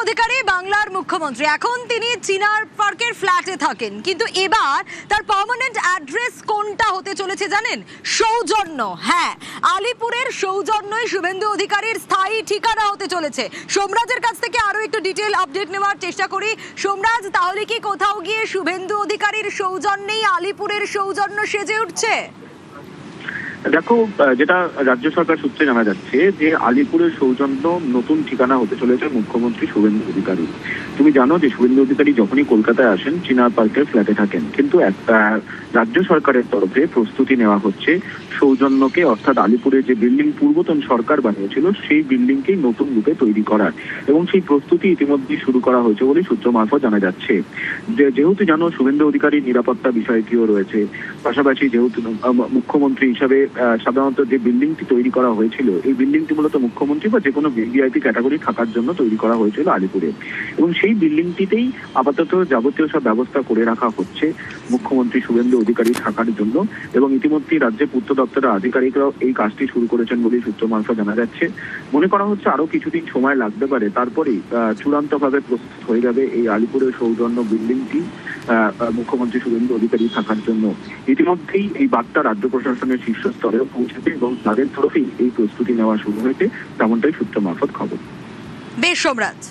অধিকারী বাংলার মুখ্যমন্ত্রী। এখন তিনি চিনার পার্কের ফ্ল্যাটে থাকেন, কিন্তু এবার তার পার্মানেন্ট অ্যাড্রেস কোনটা হতে চলেছে জানেন? সৌজন্য। হ্যাঁ, আলিপুরের সৌজন্যই শুভেন্দু অধিকারীর স্থায়ী ঠিকানা হতে চলেছে। সোমরাজের কাছ থেকে আরো একটু ডিটেল আপডেট নেওয়ার চেষ্টা করি। সোমরাজ, তাহলে কি কোথাও গিয়ে শুভেন্দু অধিকারীর সৌজন্যেই আলিপুরের সৌজন্য সেজে উঠছে? দেখো, যেটা রাজ্য সরকার সূত্রে জানা যাচ্ছে যে আলিপুরের সৌজন্য নতুন ঠিকানা হতে চলেছে মুখ্যমন্ত্রী শুভেন্দু অধিকারী। তুমি জানো যে শুভেন্দু অধিকারী যখনই কলকাতায় আসেন চিনার পার্কের ফ্ল্যাটে থাকেন, কিন্তু একটা রাজ্য সরকারের তরফে প্রস্তুতি নেওয়া হচ্ছে সৌজন্যকে, অর্থাৎ আলিপুরের যে বিল্ডিং পূর্বতন সরকার বানিয়েছিল সেই বিল্ডিংকেই নতুন রূপে তৈরি করার, এবং সেই প্রস্তুতি ইতিমধ্যেই শুরু করা হয়েছে বলে সূত্র মারফত জানা যাচ্ছে। যেহেতু জানো শুভেন্দু অধিকারীর নিরাপত্তা বিষয়টিও রয়েছে, পাশাপাশি যেহেতু মুখ্যমন্ত্রী হিসাবে সাধারণত যে বিল্ডিংটি তৈরি করা হয়েছিল, এই বিল্ডিংটি মূলত মুখ্যমন্ত্রী বা যে কোনো ভিভিআইপি ক্যাটাগরি থাকার জন্য তৈরি করা হয়েছিল আলিপুরে, এবং সেই বিল্ডিংটিতেই আপাতত যাবতীয় সব ব্যবস্থা করে রাখা হচ্ছে মুখ্যমন্ত্রী শুভেন্দু অধিকারী থাকার জন্য। এবং ইতিমধ্যেই রাজ্যের পূর্ত দপ্তরের আধিকারিকরাও এই কাজটি শুরু করেছেন বলেই সূত্র মারফত জানা যাচ্ছে। মনে করা হচ্ছে আরো কিছুদিন সময় লাগতে পারে, তারপরেই চূড়ান্তভাবে প্রস্তুত হয়ে যাবে এই আলিপুরের সৌজন্য বিল্ডিংটি মুখ্যমন্ত্রী শুভেন্দু অধিকারী থাকার জন্য। ইতিমধ্যেই এই বার্তা রাজ্য প্রশাসনের শীর্ষ স্তরেও পৌঁছেছে এবং তাদের তরফেই এই প্রস্তুতি নেওয়া শুরু হয়েছে, তেমনটাই সূত্র মারফত খবর। বেশ সোমরাজ।